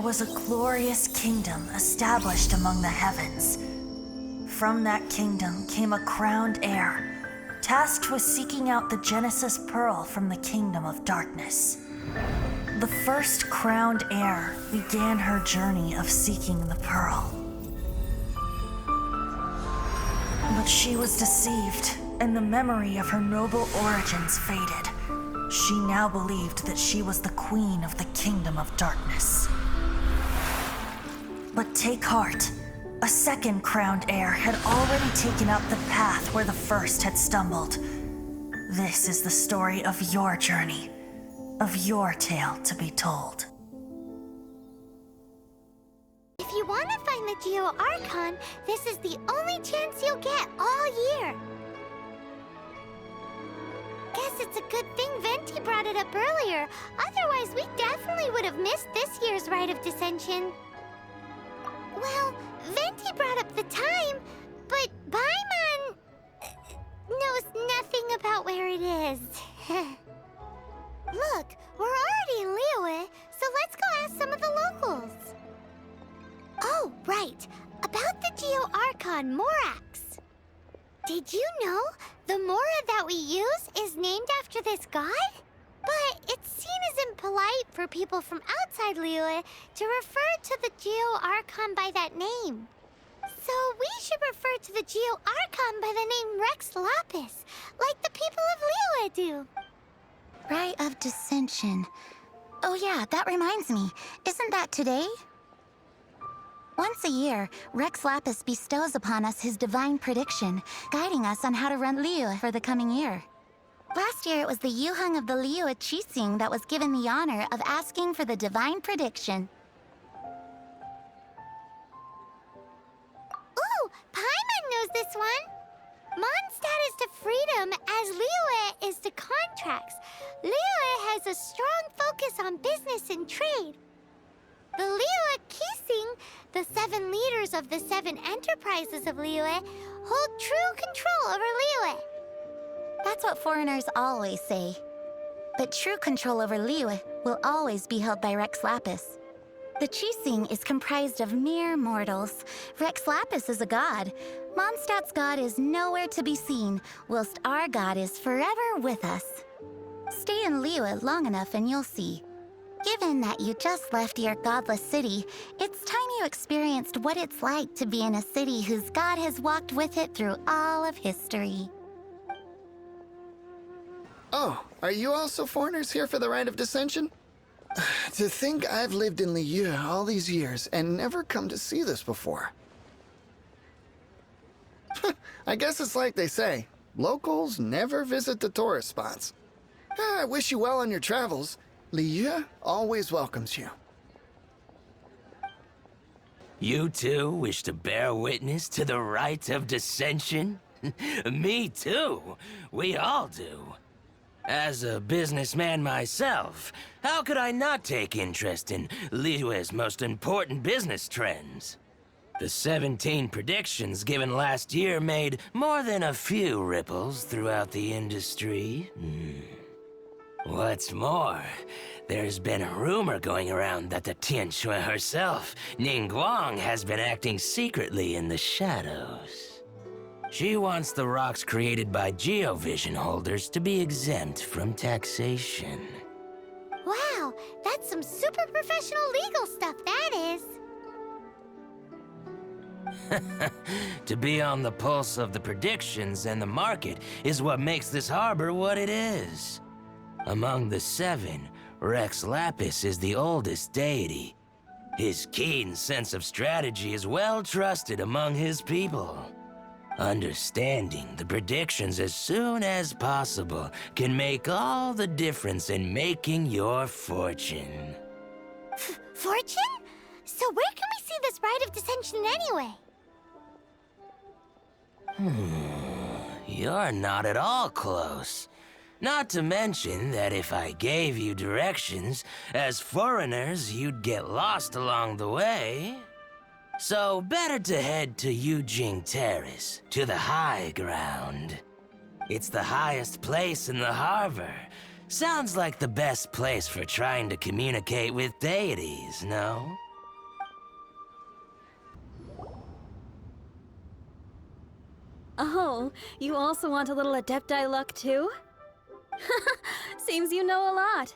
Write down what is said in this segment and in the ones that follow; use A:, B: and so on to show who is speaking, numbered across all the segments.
A: was a glorious kingdom established among the heavens. From that kingdom came a crowned heir, tasked with seeking out the Genesis Pearl from the kingdom of darkness. The first crowned heir began her journey of seeking the pearl. But she was deceived, and the memory of her noble origins faded. She now believed that she was the queen of the kingdom of darkness. But take heart. A second crowned heir had already taken up the path where the first had stumbled. This is the story of your journey, of your tale to be told.
B: If you want to find the Geo Archon, this is the only chance you'll get all year. Guess it's a good thing Venti brought it up earlier. Otherwise, we definitely would have missed this year's Rite of Dissension. Well, Venti brought up the time, but Paimon knows nothing about where it is. Look, we're already in Liyue, so let's go ask some of the locals. Oh, right. About the Geo Archon Morax. Did you know the Mora that we use is named after this god? But it's seen as impolite for people from outside Liyue to refer to the Geo Archon by that name. So we should refer to the Geo Archon by the name Rex Lapis, like the people of Liyue do.
C: Rite of Dissension. Oh yeah, that reminds me. Isn't that today? Once a year, Rex Lapis bestows upon us his divine prediction, guiding us on how to run Liyue for the coming year. Last year, it was the Yuheng of the Liyue Qixing that was given the honor of asking for the divine prediction.
B: Ooh, Paimon knows this one! Mondstadt is to freedom as Liyue is to contracts. Liyue has a strong focus on business and trade. The Liyue Qixing, the 7 leaders of the 7 enterprises of Liyue, hold true control over Liyue.
C: That's what foreigners always say. But true control over Liyue will always be held by Rex Lapis. The Qixing is comprised of mere mortals. Rex Lapis is a god. Mondstadt's god is nowhere to be seen, whilst our god is forever with us. Stay in Liyue long enough and you'll see. Given that you just left your godless city, it's time you experienced what it's like to be in a city whose god has walked with it through all of history.
D: Oh, are you also foreigners here for the Rite of Dissension? To think I've lived in Liyue all these years and never come to see this before. I guess it's like they say, locals never visit the tourist spots. I wish you well on your travels. Liyue always welcomes you.
E: You too wish to bear witness to the Rite of Dissension? Me too. We all do. As a businessman myself, how could I not take interest in Liyue's most important business trends? The 17 predictions given last year made more than a few ripples throughout the industry. What's more, there's been a rumor going around that the Tianshui herself, Ningguang, has been acting secretly in the shadows. She wants the rocks created by Geovision holders to be exempt from taxation.
B: Wow, that's some super professional legal stuff, that is.
E: To be on the pulse of the predictions and the market is what makes this harbor what it is. Among the 7, Rex Lapis is the oldest deity. His keen sense of strategy is well trusted among his people. Understanding the predictions as soon as possible can make all the difference in making your fortune.
B: Fortune? So where can we see this Rite of Dissension anyway?
E: You're not at all close. Not to mention that if I gave you directions, as foreigners, you'd get lost along the way. So better to head to Yujing Terrace, to the high ground. It's the highest place in the harbor. Sounds like the best place for trying to communicate with deities, no?
F: Oh, you also want a little Adepti luck too? Seems you know a lot.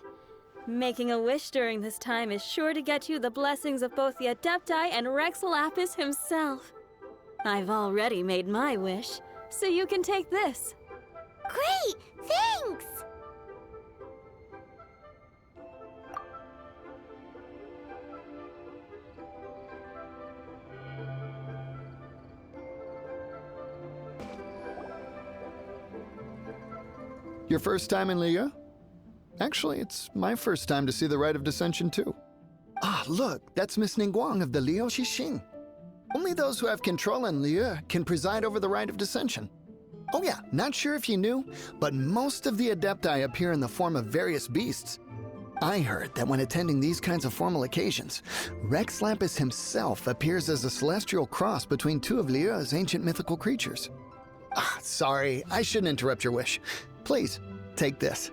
F: Making a wish during this time is sure to get you the blessings of both the Adepti and Rex Lapis himself. I've already made my wish, so you can take this.
B: Great! Thanks!
D: Your first time in Liyue? Actually, it's my first time to see the Rite of Dissension, too. Ah, look, that's Miss Ningguang of the Liu Xixing. Only those who have control in Liyue can preside over the Rite of Dissension. Oh yeah, not sure if you knew, but most of the Adepti appear in the form of various beasts. I heard that when attending these kinds of formal occasions, Rex Lapis himself appears as a celestial cross between two of Liyue's ancient mythical creatures. Ah, sorry, I shouldn't interrupt your wish. Please, take this.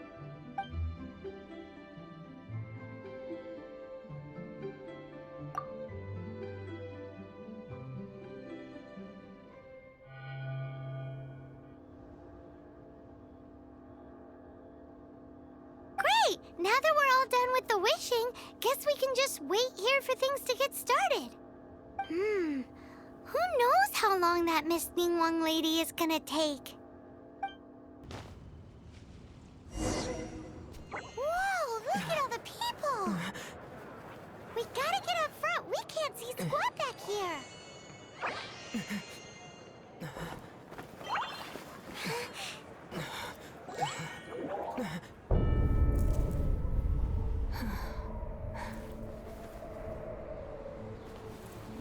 B: Great! Now that we're all done with the wishing, guess we can just wait here for things to get started. Who knows how long that Miss Ningguang lady is gonna take? Whoa, look at all the people! We gotta get up front. We can't see squat back here.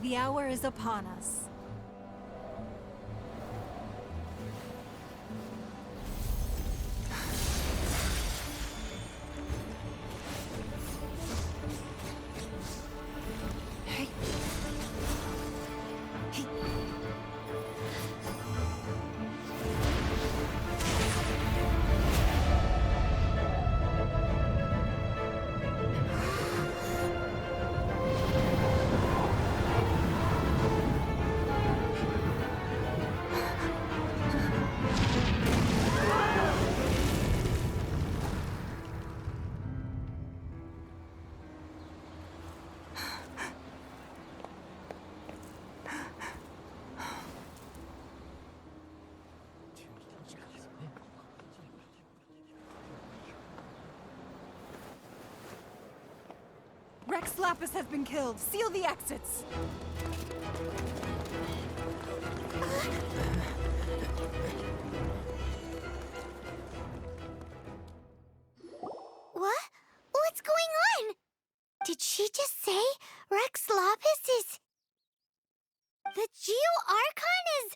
G: The hour is upon us. Rex Lapis has been killed. Seal the exits.
B: What? What's going on? Did she just say Rex Lapis is... The Geo Archon is...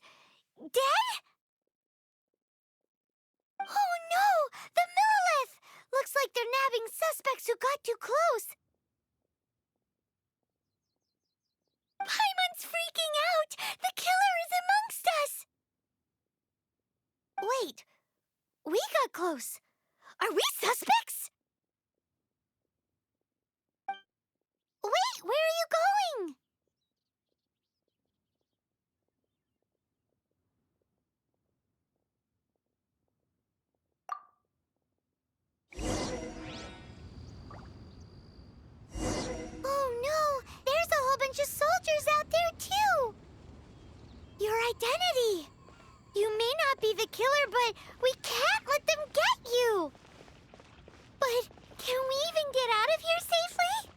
B: dead? Oh no! The Millilith! Looks like they're nabbing suspects who got too close. Paimon's freaking out! The killer is amongst us! Wait, we got close. Are we suspects? Wait, where are you going? Oh no, there's a whole bunch of soldiers out there too. Your identity. You may not be the killer, but we can't let them get you. But can we even get out of here safely?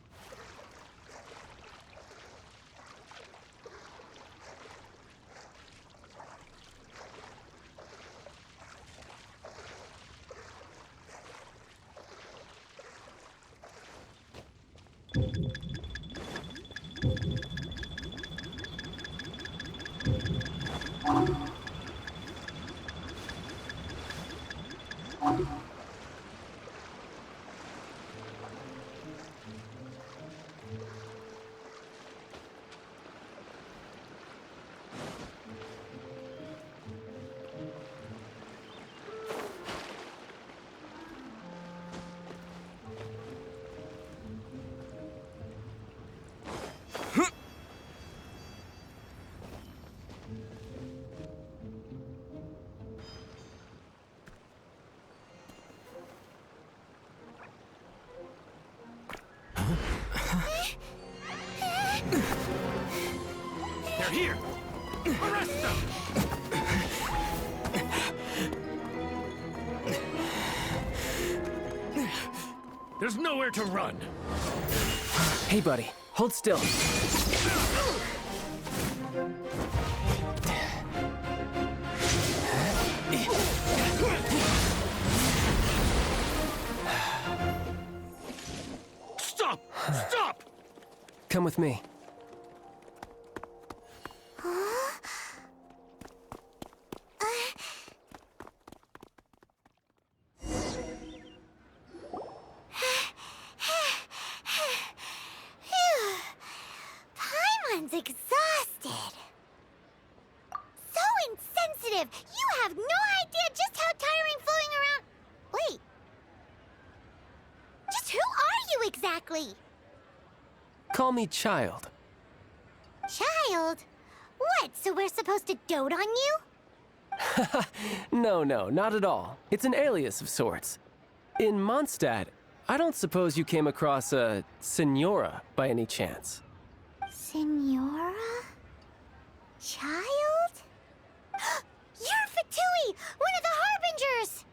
H: Here! Arrest them! There's nowhere to run!
I: Hey, buddy. Hold still.
H: Stop! Stop!
I: Come with me.
B: Paimon's exhausted. So insensitive! You have no idea just how tiring floating around... Wait. Just who are you exactly?
I: Call me Child.
B: Child? What, so we're supposed to dote on you?
I: No, not at all. It's an alias of sorts. In Mondstadt, I don't suppose you came across a Senora by any chance.
B: Senora? Child? You're Fatui, one of the Harbingers!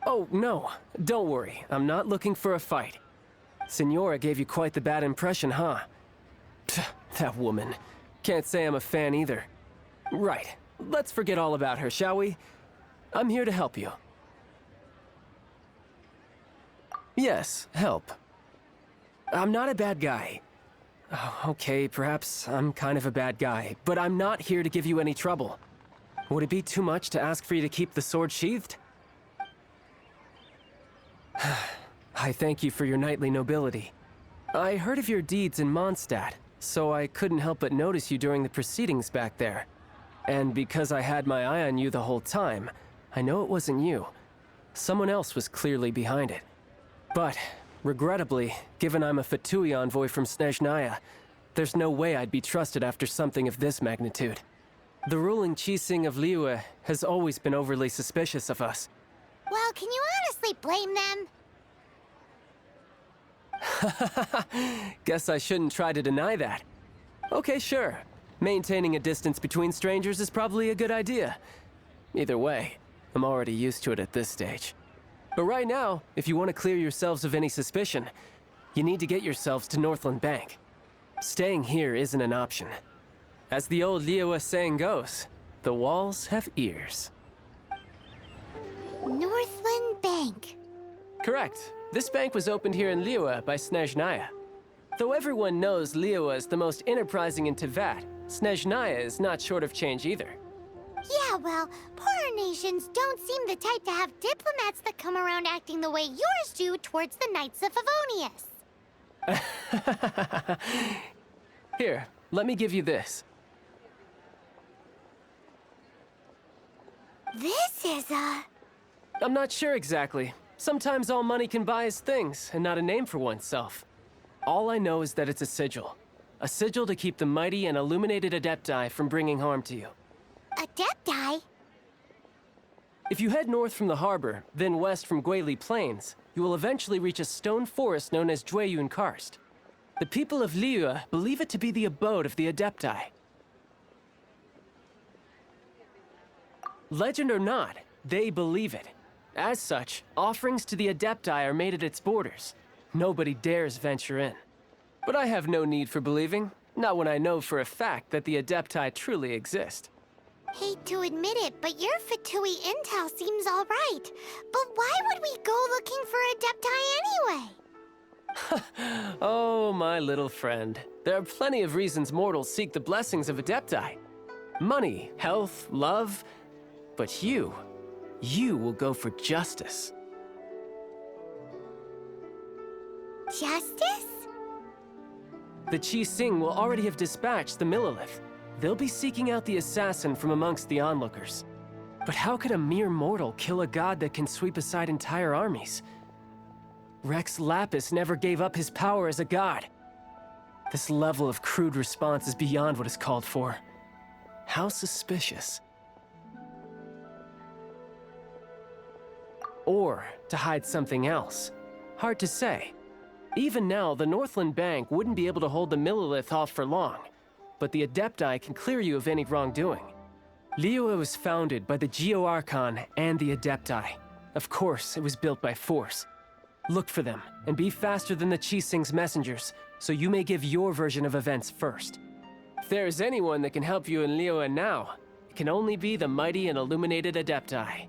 I: Oh, no. Don't worry. I'm not looking for a fight. Senora gave you quite the bad impression, huh? Pfft, that woman. Can't say I'm a fan either. Right. Let's forget all about her, shall we? I'm here to help you. Yes, help. I'm not a bad guy. Oh, okay, perhaps I'm kind of a bad guy, but I'm not here to give you any trouble. Would it be too much to ask for you to keep the sword sheathed? I thank you for your knightly nobility. I heard of your deeds in Mondstadt, so I couldn't help but notice you during the proceedings back there. And because I had my eye on you the whole time, I know it wasn't you. Someone else was clearly behind it. But, regrettably, given I'm a Fatui envoy from Snezhnaya, there's no way I'd be trusted after something of this magnitude. The ruling Qixing of Liyue has always been overly suspicious of us.
B: Well, can you honestly blame them?
I: Guess I shouldn't try to deny that. Okay, sure. Maintaining a distance between strangers is probably a good idea. Either way, I'm already used to it at this stage. But right now, if you want to clear yourselves of any suspicion, you need to get yourselves to Northland Bank. Staying here isn't an option. As the old Liyue saying goes, the walls have ears.
B: Northland Bank.
I: Correct. This bank was opened here in Liyue by Snezhnaya. Though everyone knows Liyue is the most enterprising in Teyvat, Snezhnaya is not short of change either.
B: Yeah, well, poorer nations don't seem the type to have diplomats that come around acting the way yours do towards the Knights of Favonius.
I: Here, let me give you this.
B: This is
I: I'm not sure exactly. Sometimes all money can buy is things, and not a name for oneself. All I know is that it's a sigil. A sigil to keep the mighty and illuminated Adepti from bringing harm to you.
B: Adepti?
I: If you head north from the harbor, then west from Guili Plains, you will eventually reach a stone forest known as Jueyun Karst. The people of Liyue believe it to be the abode of the Adepti. Legend or not, they believe it. As such, offerings to the Adepti are made at its borders. Nobody dares venture in. But I have no need for believing, not when I know for a fact that the Adepti truly exist.
B: Hate to admit it, but your Fatui intel seems all right. But why would we go looking for Adepti anyway?
I: Oh, my little friend. There are plenty of reasons mortals seek the blessings of Adepti. Money, health, love. But you will go for justice.
B: Justice?
I: The Qixing will already have dispatched the Millelith. They'll be seeking out the assassin from amongst the onlookers. But how could a mere mortal kill a god that can sweep aside entire armies? Rex Lapis never gave up his power as a god. This level of crude response is beyond what is called for. How suspicious. Or to hide something else. Hard to say. Even now, the Northland Bank wouldn't be able to hold the Millelith off for long. but the Adepti can clear you of any wrongdoing. Liyue was founded by the Geo-Archon and the Adepti. Of course, it was built by force. Look for them, and be faster than the Qixing's messengers, so you may give your version of events first. If there is anyone that can help you in Liyue now, it can only be the mighty and illuminated Adepti.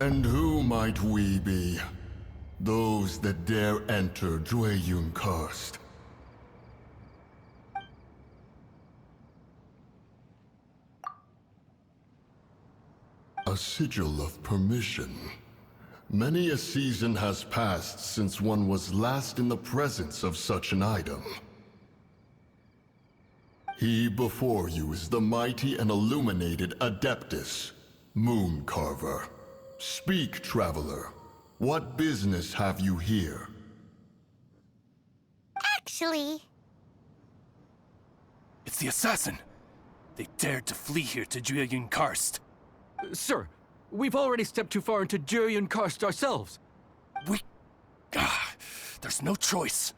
J: And who might we be? Those that dare enter Jueyun Karst. A sigil of permission. Many a season has passed since one was last in the presence of such an item. He before you is the mighty and illuminated Adeptus, Moon Carver. Speak, traveler. What business have you here?
B: Actually,
K: It's the assassin! They dared to flee here to Jueyun Karst.
H: Sir, we've already stepped too far into Jueyun Karst ourselves.
K: There's no choice.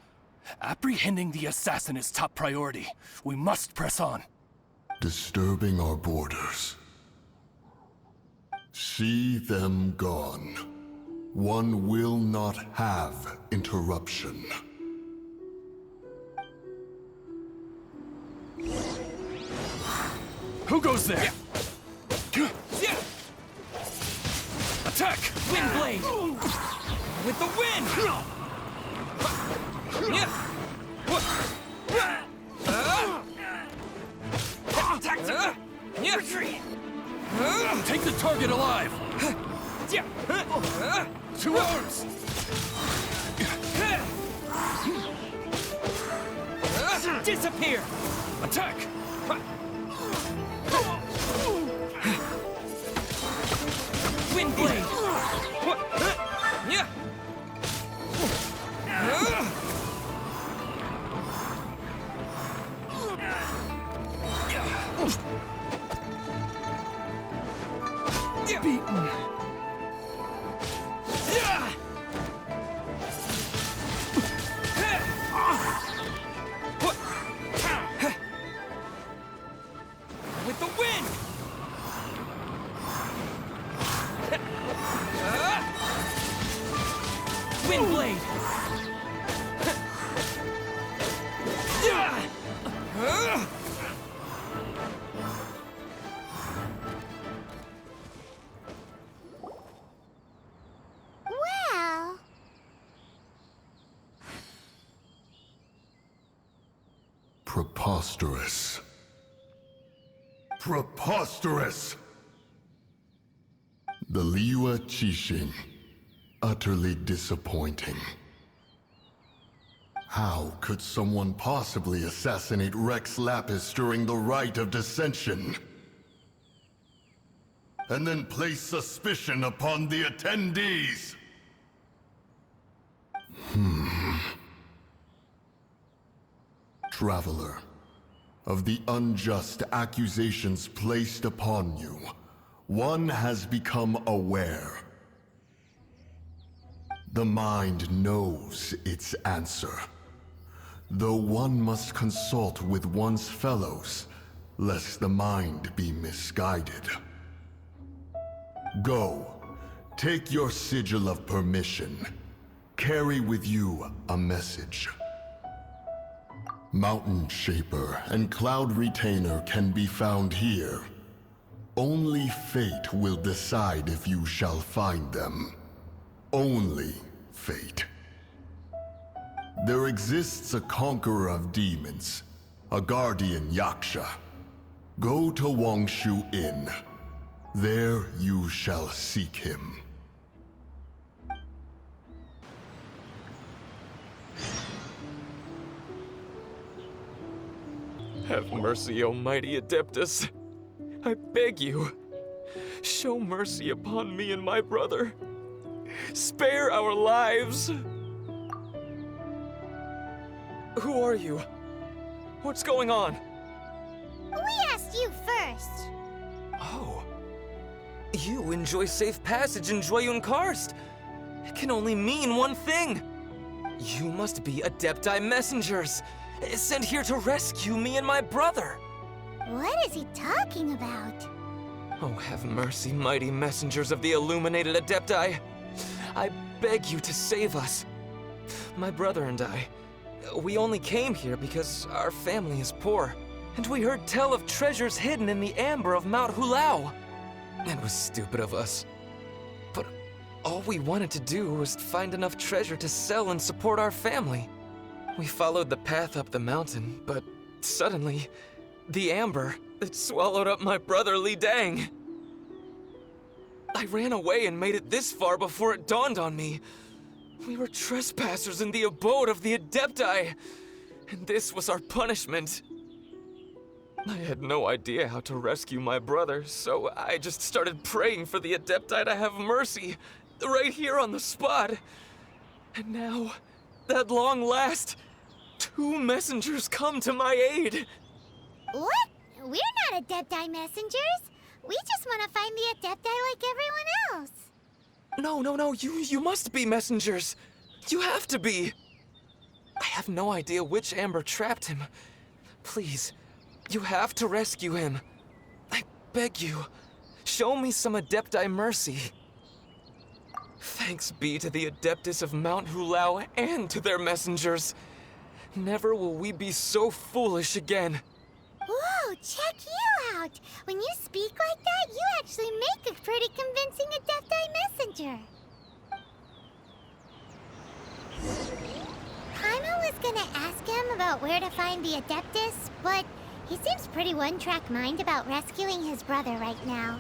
K: Apprehending the assassin is top priority. We must press on.
J: Disturbing our borders. See them gone. One will not have interruption.
K: Who goes there? Attack!
E: Wind blade! With the wind! Retreat!
K: Take the target alive! 2 arms!
E: Disappear!
K: Attack!
E: Wind blade!
K: Beaten!
E: With the wind! Wind blade!
B: well,
J: Preposterous. Preposterous! The Liyue Qixing. Utterly disappointing. How could someone possibly assassinate Rex Lapis during the Rite of Dissension? And then place suspicion upon the attendees? Traveler, of the unjust accusations placed upon you, one has become aware. The mind knows its answer, though one must consult with one's fellows, lest the mind be misguided. Go, take your sigil of permission. Carry with you a message. Mountain Shaper and Cloud Retainer can be found here. Only fate will decide if you shall find them. Only fate. There exists a conqueror of demons, a guardian Yaksha. Go to Wangshu Inn. There you shall seek him.
L: Have mercy, O mighty Adeptus. I beg you, show mercy upon me and my brother. Spare our lives! Who are you? What's going on?
B: we asked you first.
L: Oh. You enjoy safe passage in Jueyun Karst. It can only mean one thing. You must be Adepti messengers, sent here to rescue me and my brother.
B: What is he talking about?
L: Oh, have mercy, mighty messengers of the illuminated Adepti. I beg you to save us. My brother and I, we only came here because our family is poor, and we heard tell of treasures hidden in the amber of Mount Hulao. It was stupid of us. But all we wanted to do was find enough treasure to sell and support our family. We followed the path up the mountain, but suddenly, the amber, it swallowed up my brother Li Dang. I ran away and made it this far before it dawned on me. We were trespassers in the abode of the Adepti, and this was our punishment. I had no idea how to rescue my brother, so I just started praying for the Adepti to have mercy, right here on the spot. And now, at long last, 2 messengers come to my aid.
B: What? We're not Adepti messengers. We just want to find the Adepti like everyone else.
L: No, you must be messengers. You have to be. I have no idea which amber trapped him. Please, you have to rescue him. I beg you, show me some Adepti mercy. Thanks be to the Adeptus of Mount Hulao and to their messengers. Never will we be so foolish again.
B: Whoa, check you out! When you speak like that, you actually make a pretty convincing Adepti messenger. Paimon was gonna ask him about where to find the Adeptus, but he seems pretty one-track mind about rescuing his brother right now.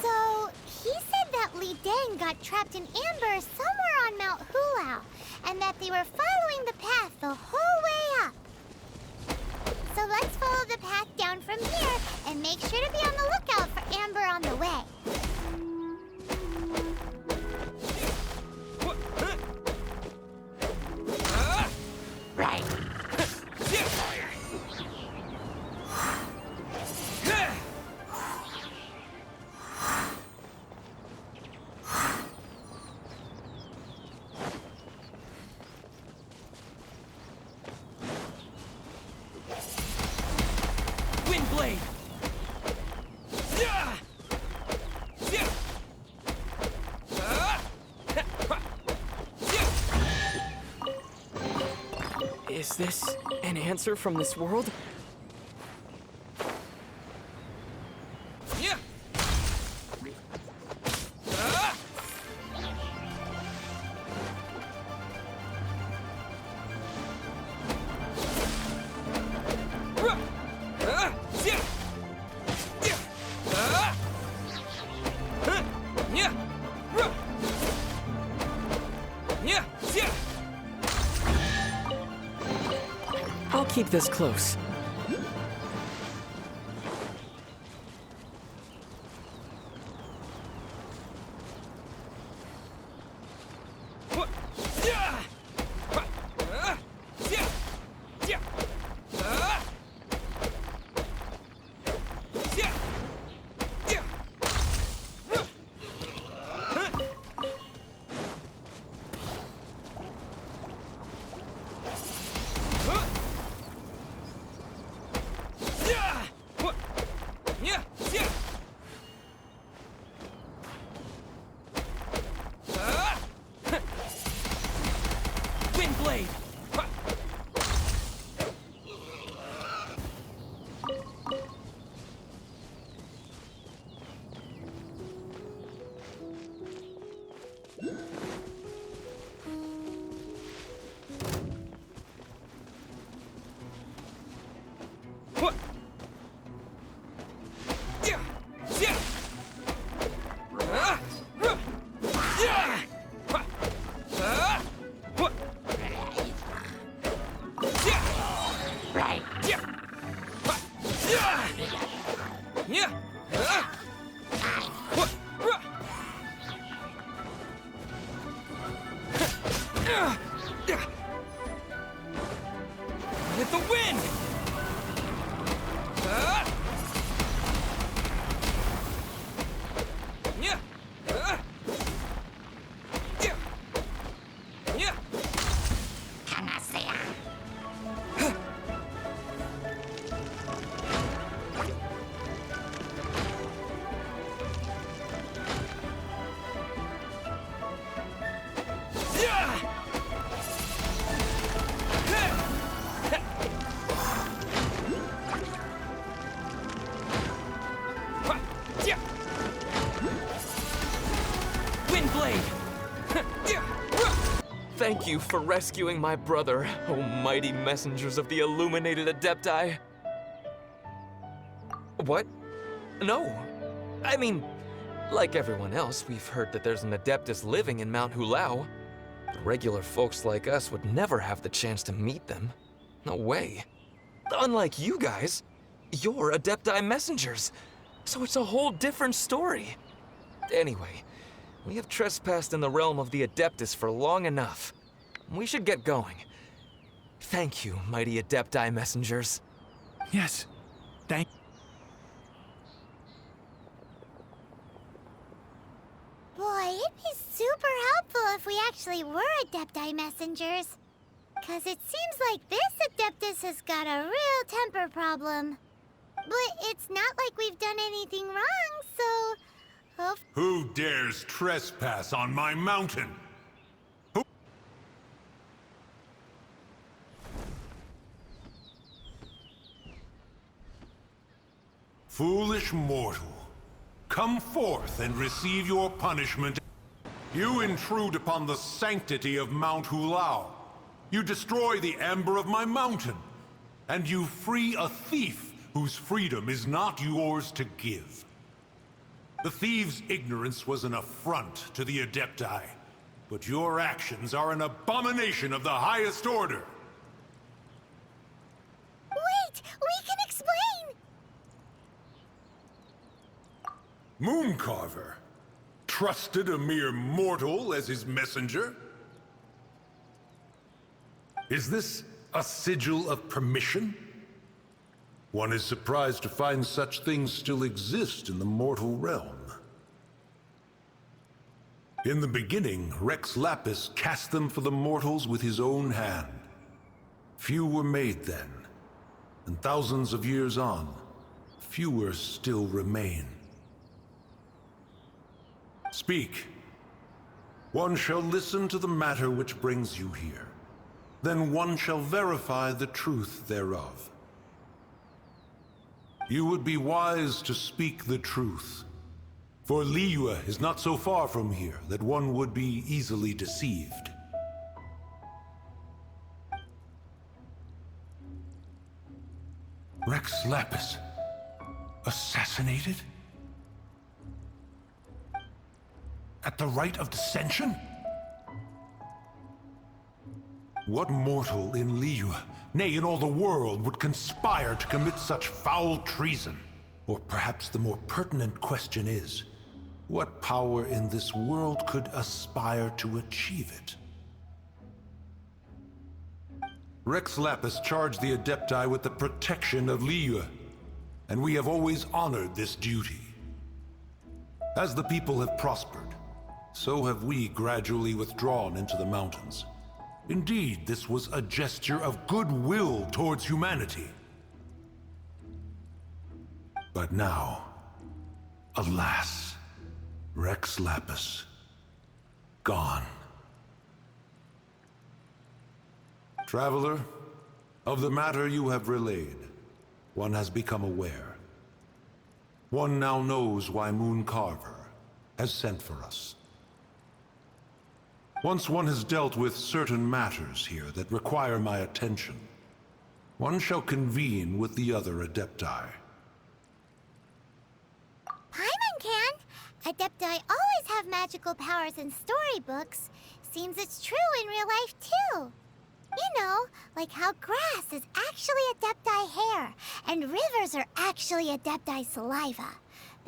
B: So, he said that Li Dang got trapped in amber somewhere on Mount Hulao, and that they were following the path the whole way up. So let's follow the path down from here and make sure to be on the lookout for amber on the way.
E: Right. Windblade!
L: Is this an answer from this world?
I: I'll keep this close. Windblade! With the wind!
L: Thank you for rescuing my brother, O mighty messengers of the illuminated Adepti. What? No. I mean, like everyone else, we've heard that there's an Adeptus living in Mount Hulao. But regular folks like us would never have the chance to meet them. No way. Unlike you guys, you're Adepti messengers, so it's a whole different story. Anyway, we have trespassed in the realm of the Adeptus for long enough. We should get going. Thank you, mighty Adepti messengers.
K: Yes, thank.
B: Boy, it'd be super helpful if we actually were Adepti messengers. 'Cause it seems like this Adeptus has got a real temper problem. But it's not like we've done anything wrong, so...
M: Who dares trespass on my mountain? Who? Foolish mortal, come forth and receive your punishment. You intrude upon the sanctity of Mount Hulao. You destroy the amber of my mountain. And you free a thief whose freedom is not yours to give. The thief's ignorance was an affront to the Adepti, but your actions are an abomination of the highest order.
B: Wait! We can explain!
M: Mooncarver trusted a mere mortal as his messenger? Is this a sigil of permission? One is surprised to find such things still exist in the mortal realm. In the beginning, Rex Lapis cast them for the mortals with his own hand. Few were made then, and thousands of years on, fewer still remain. Speak. One shall listen to the matter which brings you here. Then one shall verify the truth thereof. You would be wise to speak the truth, for Liyue is not so far from here that one would be easily deceived. Rex Lapis, assassinated? At the rite of dissension? What mortal in Liyue, nay, in all the world, would conspire to commit such foul treason? Or perhaps the more pertinent question is, what power in this world could aspire to achieve it? Rex Lapis charged the Adepti with the protection of Liyue, and we have always honored this duty. As the people have prospered, so have we gradually withdrawn into the mountains. Indeed, this was a gesture of goodwill towards humanity. But now, alas, Rex Lapis, gone. Traveler, of the matter you have relayed, one has become aware. One now knows why Mooncarver has sent for us. Once one has dealt with certain matters here that require my attention, one shall convene with the other Adepti.
B: Paimon can! Adepti always have magical powers in storybooks. Seems it's true in real life, too. You know, like how grass is actually Adepti hair, and rivers are actually Adepti saliva.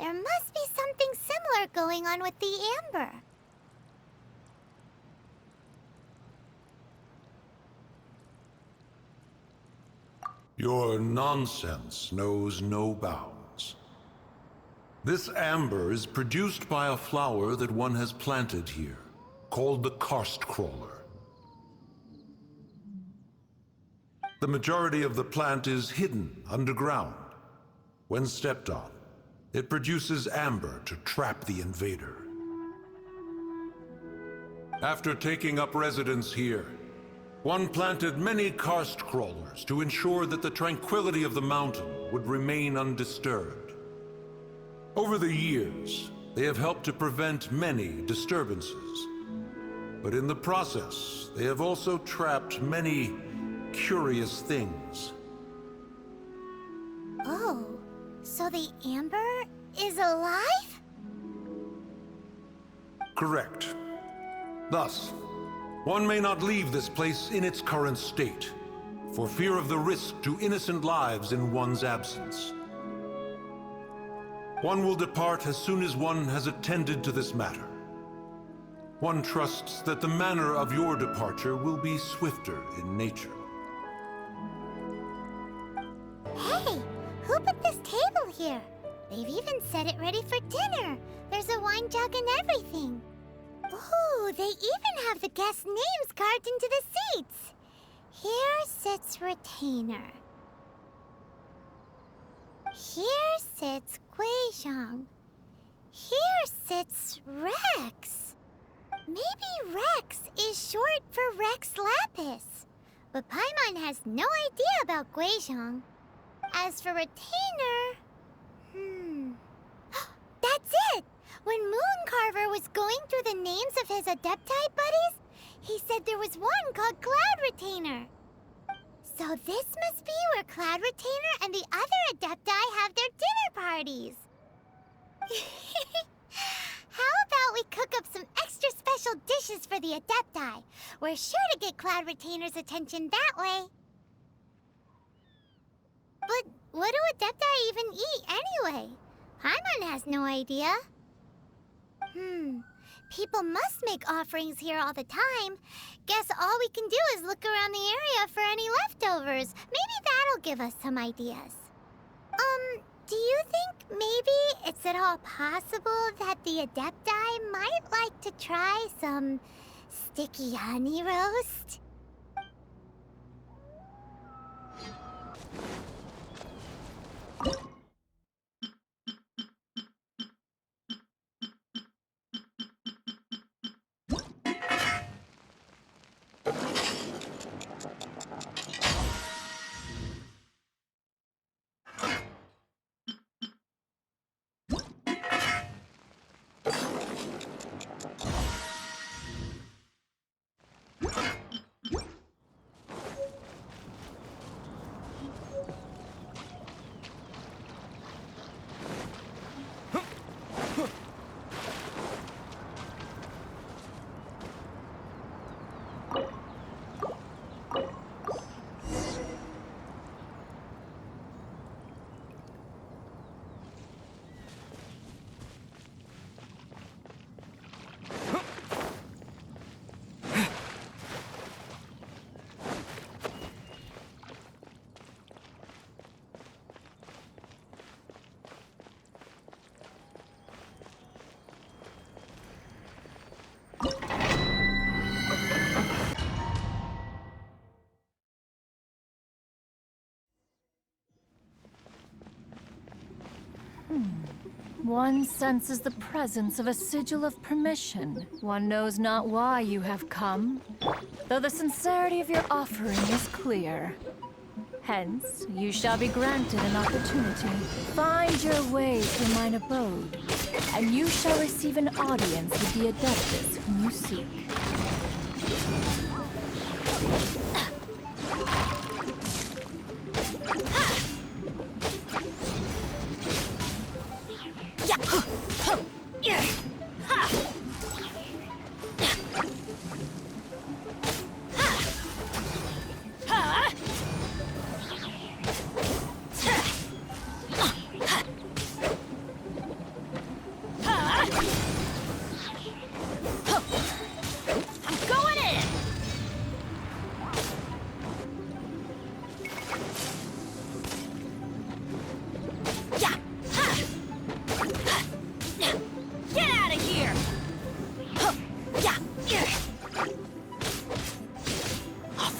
B: There must be something similar going on with the amber.
M: Your nonsense knows no bounds. This amber is produced by a flower that one has planted here, called the karst crawler. The majority of the plant is hidden underground. When stepped on, it produces amber to trap the invader. After taking up residence here, one planted many karst crawlers to ensure that the tranquility of the mountain would remain undisturbed. Over the years, they have helped to prevent many disturbances. But in the process, they have also trapped many curious things.
B: Oh, so the Amber is alive?
M: Correct. Thus, one may not leave this place in its current state, for fear of the risk to innocent lives in one's absence. One will depart as soon as one has attended to this matter. One trusts that the manner of your departure will be swifter in nature.
B: Hey, who put this table here? They've even set it ready for dinner. There's a wine jug and everything. Ooh, they even have the guests' names carved into the seats. Here sits Retainer. Here sits Guizhong. Here sits Rex. Maybe Rex is short for Rex Lapis. But Paimon has no idea about Guizhong. As for Retainer... That's it! When Mooncarver was going through the names of his Adepti buddies, he said there was one called Cloud Retainer. So this must be where Cloud Retainer and the other Adepti have their dinner parties. How about we cook up some extra special dishes for the Adepti? We're sure to get Cloud Retainer's attention that way. But what do Adepti even eat anyway? Paimon has no idea. People must make offerings here all the time. Guess all we can do is look around the area for any leftovers. Maybe that'll give us some ideas. Do you think maybe it's at all possible that the Adepti might like to try some sticky honey roast?
A: One senses the presence of a sigil of permission. One knows not why you have come, though the sincerity of your offering is clear. Hence, you shall be granted an opportunity. Find your way to mine abode, and you shall receive an audience with the Adeptus whom you seek.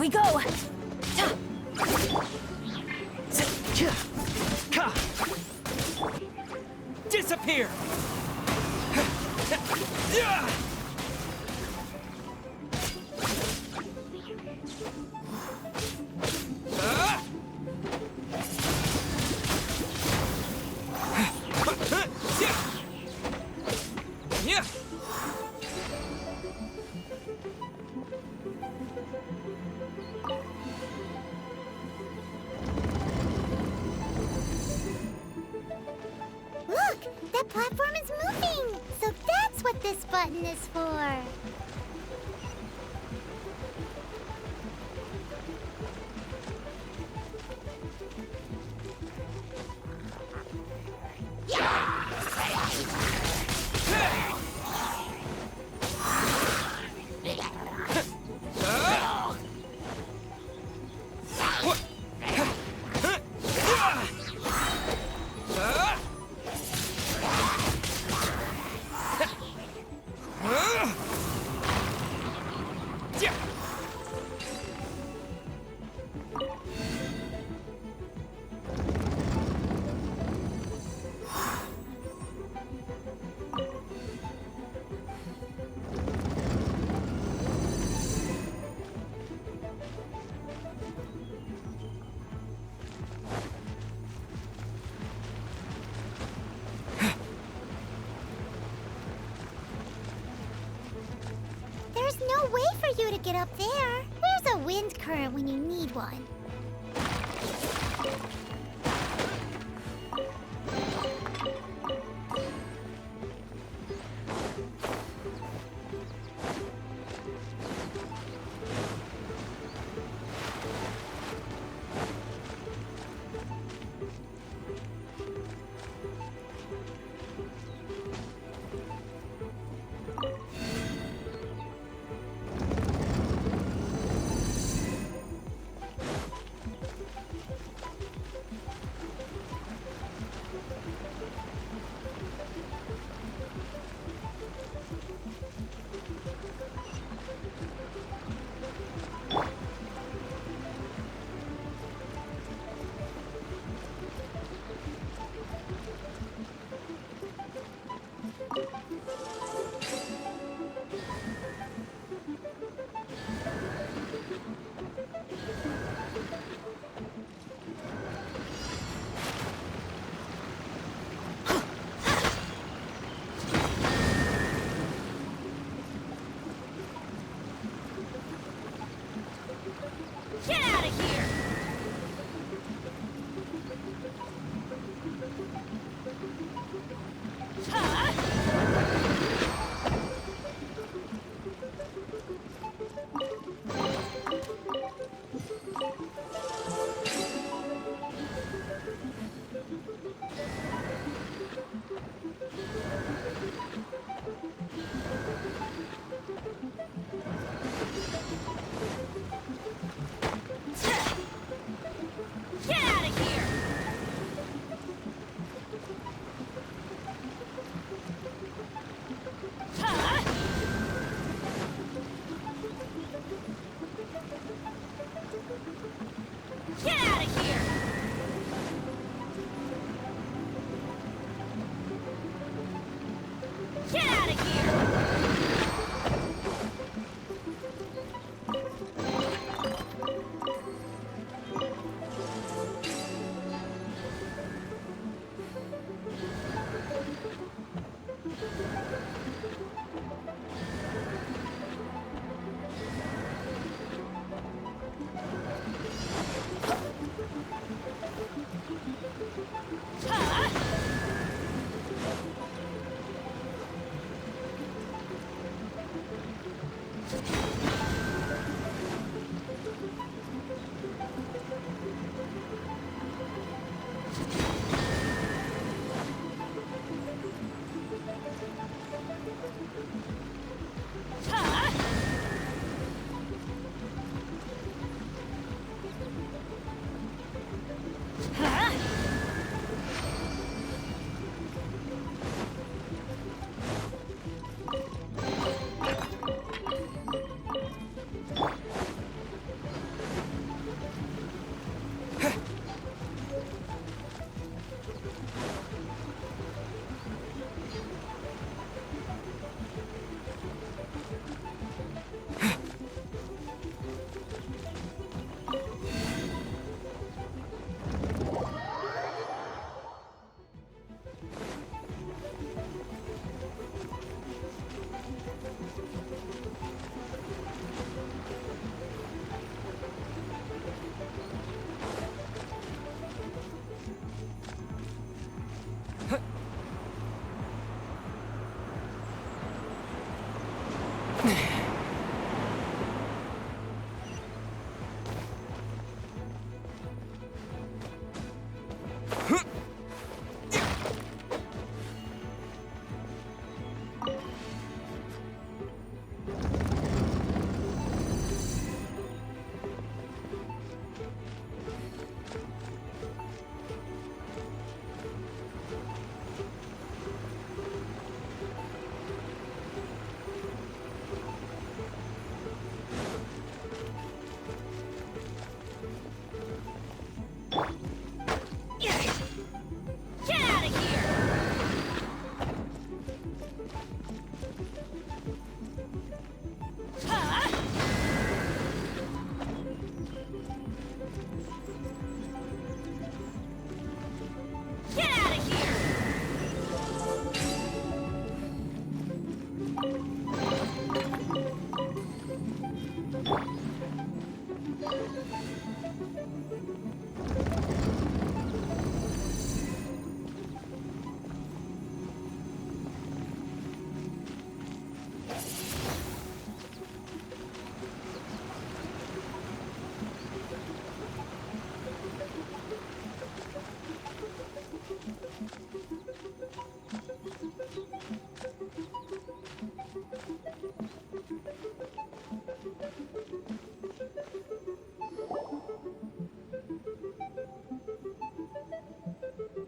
A: We go!
L: Disappear!
B: That platform is moving! So that's what this button is for! There's no way for you to get up there. Where's a wind current when you need one?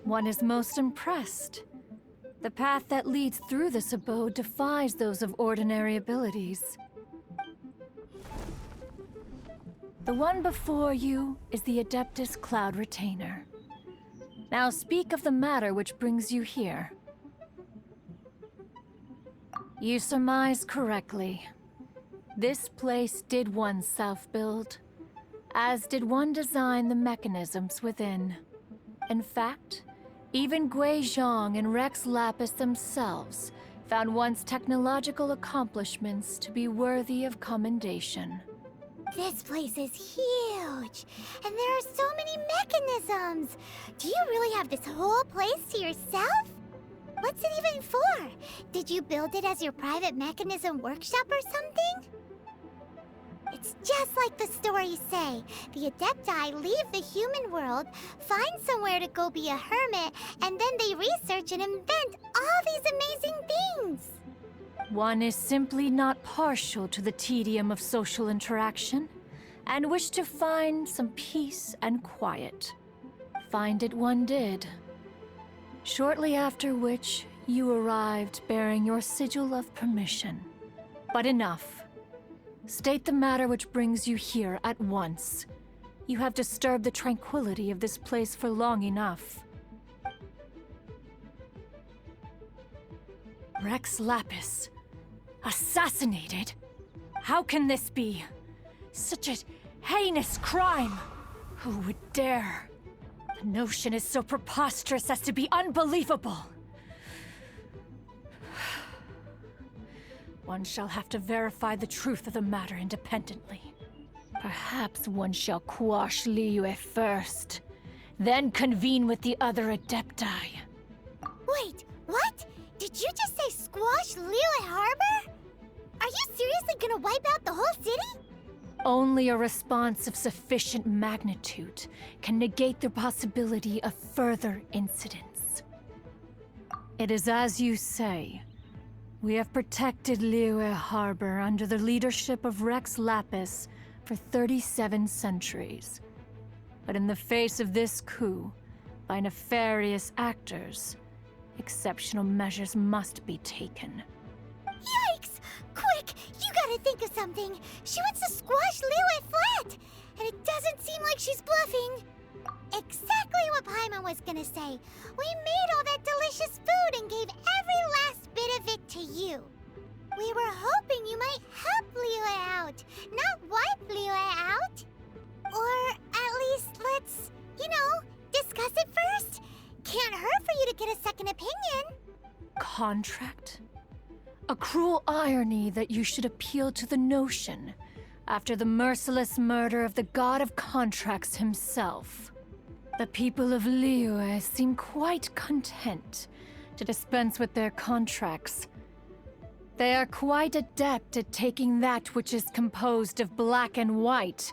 N: One is most impressed. The path that leads through this abode defies those of ordinary abilities. The one before you is the Adeptus Cloud Retainer. Now speak of the matter which brings you here. You surmise correctly. This place did one self-build, as did one design the mechanisms within. In fact, even Gui Zhang and Rex Lapis themselves found one's technological accomplishments to be worthy of commendation.
B: This place is huge, and there are so many mechanisms. Do you really have this whole place to yourself? What's it even for? Did you build it as your private mechanism workshop or something? It's just like the stories say. The Adepti leave the human world, find somewhere to go be a hermit, and then they research and invent all these amazing things.
N: One is simply not partial to the tedium of social interaction, and wished to find some peace and quiet. Find it one did. Shortly after which, you arrived bearing your sigil of permission. But enough. State the matter which brings you here at once. You have disturbed the tranquility of this place for long enough. Rex Lapis. Assassinated? How can this be? Such a heinous crime! Who would dare? The notion is so preposterous as to be unbelievable. One shall have to verify the truth of the matter independently. Perhaps one shall quash Liyue first, then convene with the other Adepti.
B: Wait, what? Did you just say squash Liyue Harbor? Are you seriously gonna wipe out the whole city?
N: Only a response of sufficient magnitude can negate the possibility of further incidents. It is as you say. We have protected Liyue Harbor under the leadership of Rex Lapis for 37 centuries. But in the face of this coup, by nefarious actors, exceptional measures must be taken.
B: Yikes! Quick, you gotta think of something. She wants to squash Liyue flat, and it doesn't seem like she's bluffing. Exactly what Paimon was gonna say. We made all that delicious food and gave every last bit of it to you. We were hoping you might help Liyue out, not wipe Liyue out. Or at least let's, discuss it first. Can't hurt for you to get a second opinion.
N: Contract? A cruel irony that you should appeal to the notion after the merciless murder of the god of contracts himself. The people of Liyue seem quite content to dispense with their contracts. They are quite adept at taking that which is composed of black and white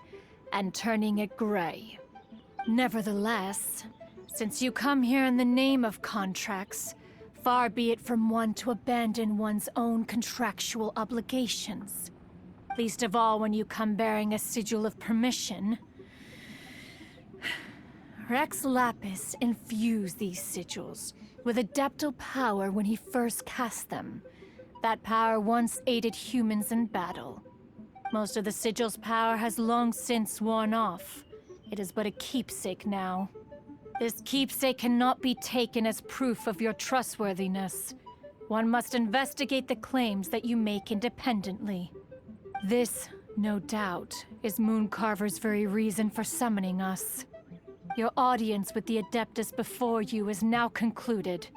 N: and turning it gray. Nevertheless, since you come here in the name of contracts, far be it from one to abandon one's own contractual obligations. Least of all when you come bearing a sigil of permission. Rex Lapis infused these sigils with adeptal power when he first cast them. That power once aided humans in battle. Most of the sigil's power has long since worn off. It is but a keepsake now. This keepsake cannot be taken as proof of your trustworthiness. One must investigate the claims that you make independently. This, no doubt, is Mooncarver's very reason for summoning us. Your audience with the Adeptus before you is now concluded.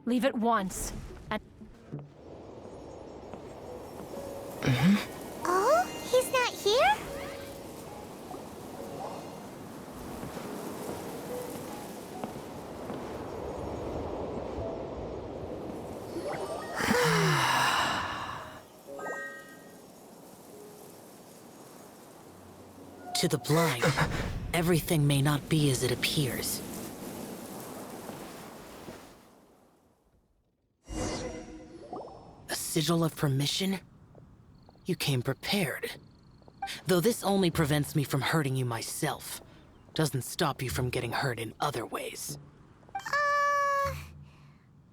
N: Leave at once, and...
B: Oh, he's not here?
O: To the blind, everything may not be as it appears. A sigil of permission? You came prepared. Though this only prevents me from hurting you myself. Doesn't stop you from getting hurt in other ways.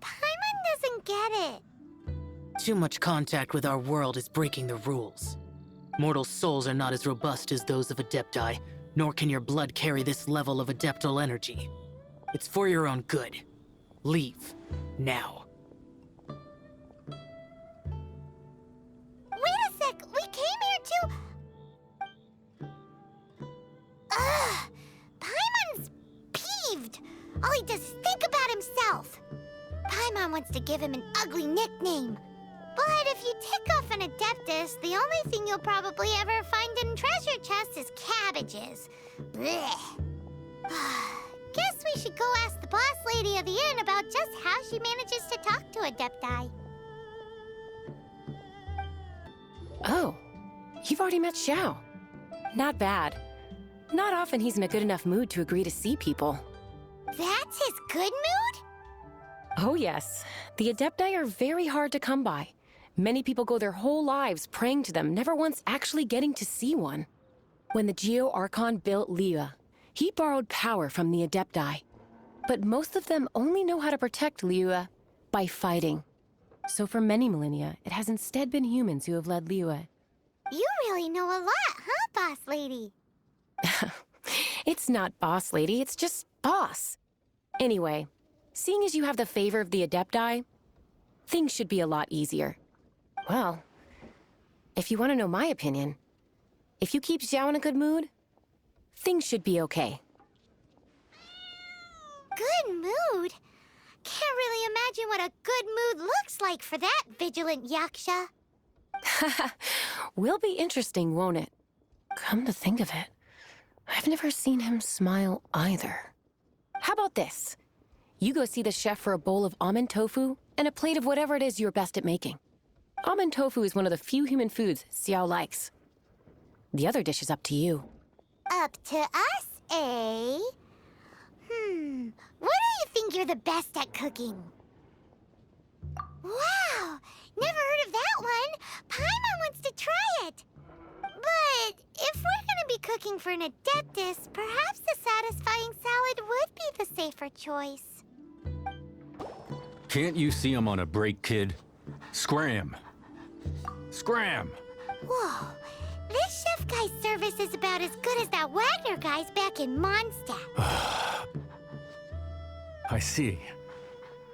B: Paimon doesn't get it.
O: Too much contact with our world is breaking the rules. Mortal souls are not as robust as those of Adepti, nor can your blood carry this level of adeptal energy. It's for your own good. Leave. Now.
B: Wait a sec, we came here to... Ugh! Paimon's peeved! All he does is think about himself. Paimon wants to give him an ugly nickname. But if you tick off an Adeptus, the only thing you'll probably ever find in treasure chests is cabbages. Blech. Guess we should go ask the boss lady of the inn about just how she manages to talk to Adepti.
P: Oh, you've already met Xiao. Not bad. Not often he's in a good enough mood to agree to see people.
B: That's his good mood?
P: Oh yes, the Adepti are very hard to come by. Many people go their whole lives praying to them, never once actually getting to see one. When the Geo Archon built Liyue, he borrowed power from the Adepti. But most of them only know how to protect Liyue by fighting. So for many millennia, it has instead been humans who have led Liyue.
B: You really know a lot, huh, boss lady?
P: It's not boss lady, it's just boss. Anyway, seeing as you have the favor of the Adepti, things should be a lot easier. Well, if you want to know my opinion, if you keep Xiao in a good mood, things should be okay.
B: Good mood? Can't really imagine what a good mood looks like for that vigilant yaksha.
P: Will be interesting, won't it? Come to think of it, I've never seen him smile either. How about this? You go see the chef for a bowl of almond tofu and a plate of whatever it is you're best at making. Almond tofu is one of the few human foods Xiao likes. The other dish is up to you.
B: Up to us, eh? What do you think you're the best at cooking? Wow! Never heard of that one! Paimon wants to try it! But if we're gonna be cooking for an Adeptus, perhaps the satisfying salad would be the safer choice.
H: Can't you see I'm on a break, kid? Scram! Scram!
B: Whoa! This chef guy's service is about as good as that Wagner guy's back in Mondstadt.
H: I see.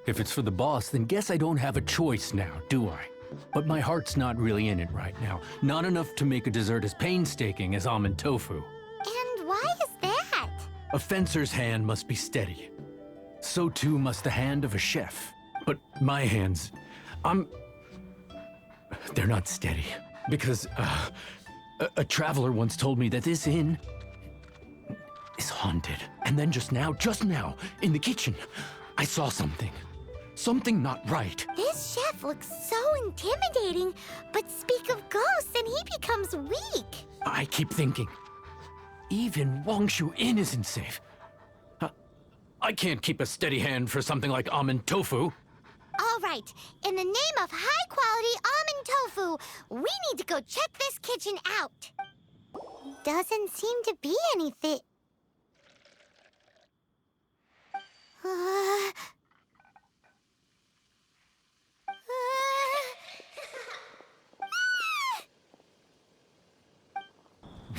H: If it's for the boss, then guess I don't have a choice now, do I? But my heart's not really in it right now. Not enough to make a dessert as painstaking as almond tofu.
B: And why is that?
H: A fencer's hand must be steady. So too must the hand of a chef. But my hands, they're not steady. Because, a traveler once told me that this inn is haunted. And then just now, in the kitchen, I saw something. Something not right.
B: This chef looks so intimidating, but speak of ghosts and he becomes weak.
H: I keep thinking, even Wangshu Inn isn't safe. I can't keep a steady hand for something like almond tofu.
B: All right, in the name of high-quality almond tofu, we need to go check this kitchen out. Doesn't seem to be anything.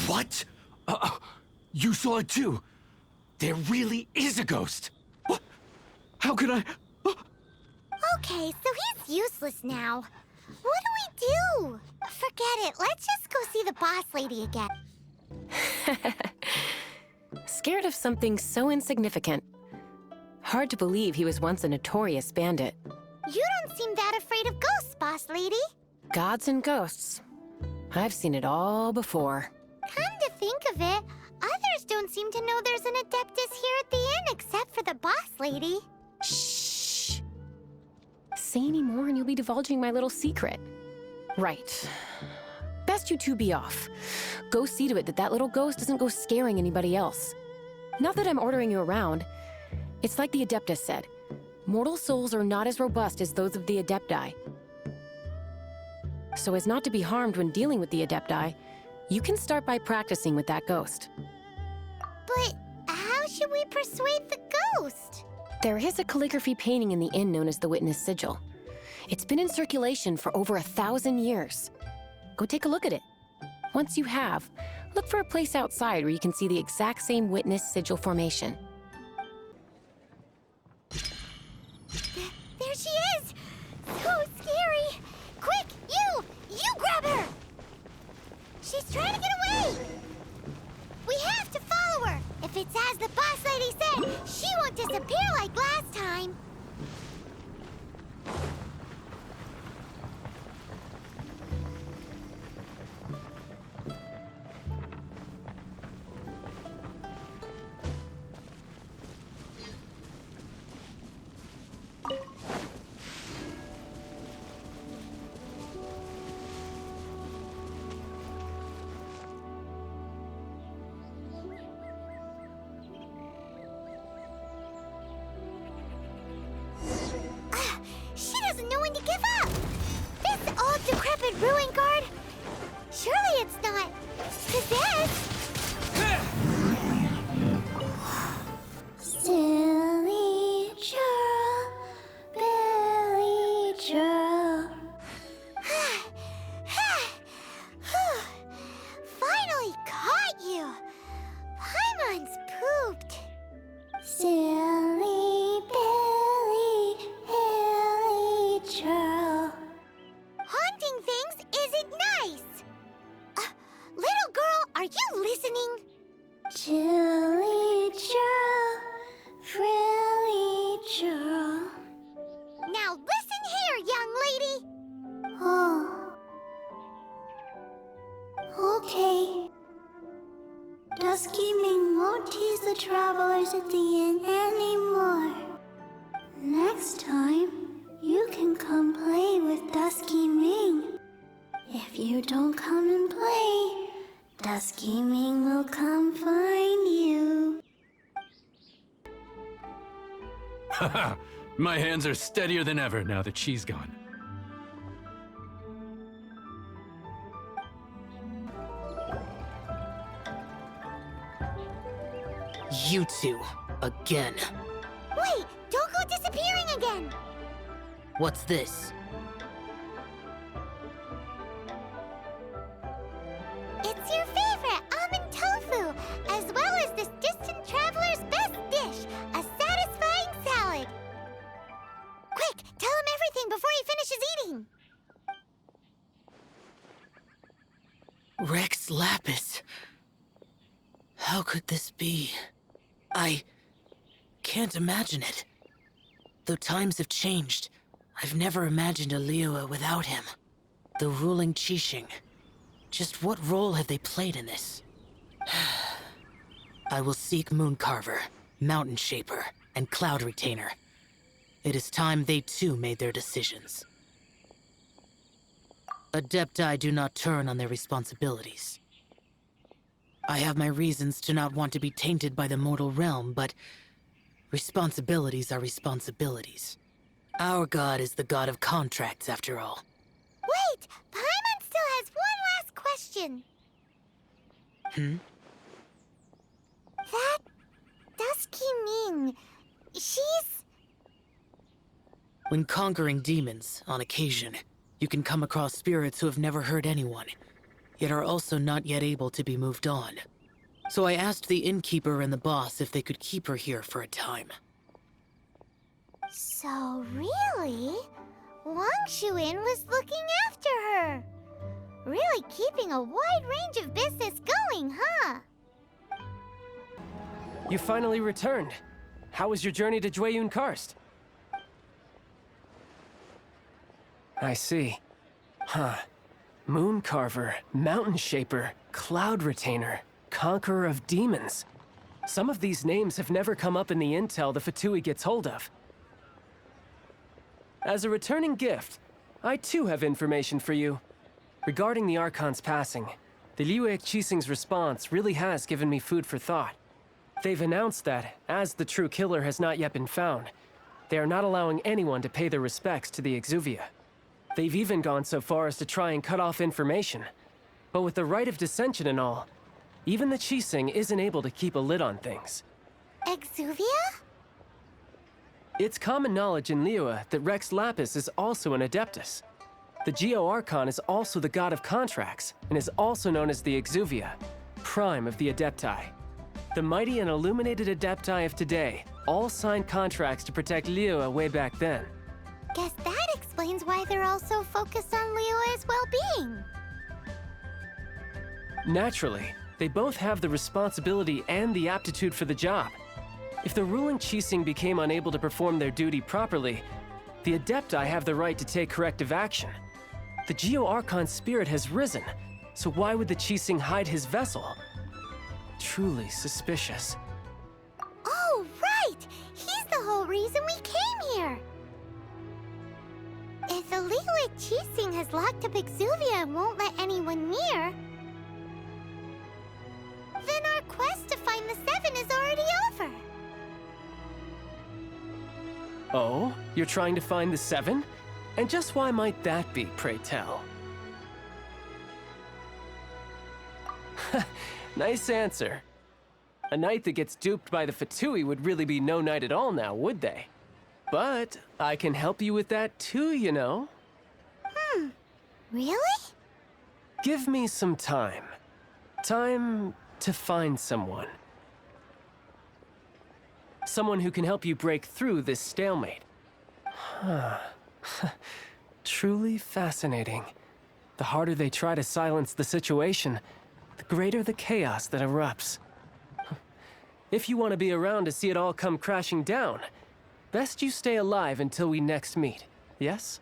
H: What? You saw it too? There really is a ghost. What? How could I?
B: Okay, so he's useless now. What do we do? Forget it. Let's just go see the boss lady again.
P: Scared of something so insignificant. Hard to believe he was once a notorious bandit.
B: You don't seem that afraid of ghosts, boss lady.
P: Gods and ghosts. I've seen it all before.
B: Come to think of it, others don't seem to know there's an Adeptus here at the inn except for the boss lady.
P: Shh. Say any more and you'll be divulging my little secret. Right. Best you two be off. Go see to it that that little ghost doesn't go scaring anybody else. Not that I'm ordering you around. It's like the Adeptus said. Mortal souls are not as robust as those of the Adepti. So as not to be harmed when dealing with the Adepti, You can start by practicing with that ghost.
B: But how should we persuade the ghost?
P: There is a calligraphy painting in the inn known as the Witness Sigil. It's been in circulation for over 1,000 years. Go take a look at it. Once you have, look for a place outside where you can see the exact same Witness Sigil formation.
B: There she is! So scary! Quick, you grab her! She's trying to get away! We have to follow her! If it's as the boss lady said, she won't disappear like last time! She doesn't know when to give up! This old decrepit ruin guard? Surely it's not possessed! Silly churl, Billy churl. Finally caught you! Paimon's pooped. Silly Billy, Hilly churl. Haunting things isn't nice! Little girl, are you listening? Chilly churl, frilly churl. Now listen here, young lady! Oh. Okay. Dusky Ming won't tease the travelers at the inn anymore. Next time, you can come play with Dusky Ming. If you don't come and play, Dusky Ming will come find you.
H: Haha! My hands are steadier than ever now that she's gone.
O: You two, again.
B: Wait, don't go disappearing again!
O: What's this?
B: It's your favorite almond tofu, as well as this distant traveler's best dish, a satisfying salad. Quick, tell him everything before he finishes eating.
O: Rex Lapis. How could this be? I can't imagine it. Though times have changed, I've never imagined a Liyue without him. The ruling Qixing. Just what role have they played in this? I will seek Mooncarver, Mountain Shaper, and Cloud Retainer. It is time they too made their decisions. Adepti do not turn on their responsibilities. I have my reasons to not want to be tainted by the mortal realm, but responsibilities are responsibilities. Our god is the god of contracts, after all.
B: Wait! Paimon still has one last question. That Dusky Ming, she's...
O: When conquering demons, on occasion, you can come across spirits who have never hurt anyone, yet are also not yet able to be moved on. So I asked the innkeeper and the boss if they could keep her here for a time.
B: So really, Wangshu Inn was looking after her. Really keeping a wide range of business going, huh?
I: You finally returned. How was your journey to Jueyun Karst? I see. Huh. Mooncarver, Mountain Shaper, Cloud Retainer, Conqueror of Demons. Some of these names have never come up in the intel the Fatui gets hold of. As a returning gift, I too have information for you. Regarding the Archon's passing, the Liyue Qixing's response really has given me food for thought. They've announced that, as the true killer has not yet been found, they are not allowing anyone to pay their respects to the Exuvia. They've even gone so far as to try and cut off information. But with the rite of dissension and all, even the Qixing isn't able to keep a lid on things.
B: Exuvia?
I: It's common knowledge in Liyue that Rex Lapis is also an Adeptus. The Geo-Archon is also the god of contracts, and is also known as the Exuvia, prime of the Adepti. The mighty and illuminated Adepti of today all signed contracts to protect Liyue way back then.
B: Guess that explains why they're all so focused on Liyue's well-being.
I: Naturally, they both have the responsibility and the aptitude for the job. If the ruling Qixing became unable to perform their duty properly, the Adepti have the right to take corrective action. The Geo-Archon's spirit has risen, so why would the Qixing hide his vessel? Truly suspicious.
B: Oh, right! He's the whole reason we came here! If the Liyue Qixing has locked up Exuvia and won't let anyone near, then our quest to find the Seven is already over.
I: Oh? You're trying to find the Seven? And just why might that be, pray tell? Nice answer. A knight that gets duped by the Fatui would really be no knight at all now, would they? But I can help you with that too, you know.
B: Really?
I: Give me some time. Time to find someone. Someone who can help you break through this stalemate. Truly fascinating. The harder they try to silence the situation, the greater the chaos that erupts. If you want to be around to see it all come crashing down, best you stay alive until we next meet, yes?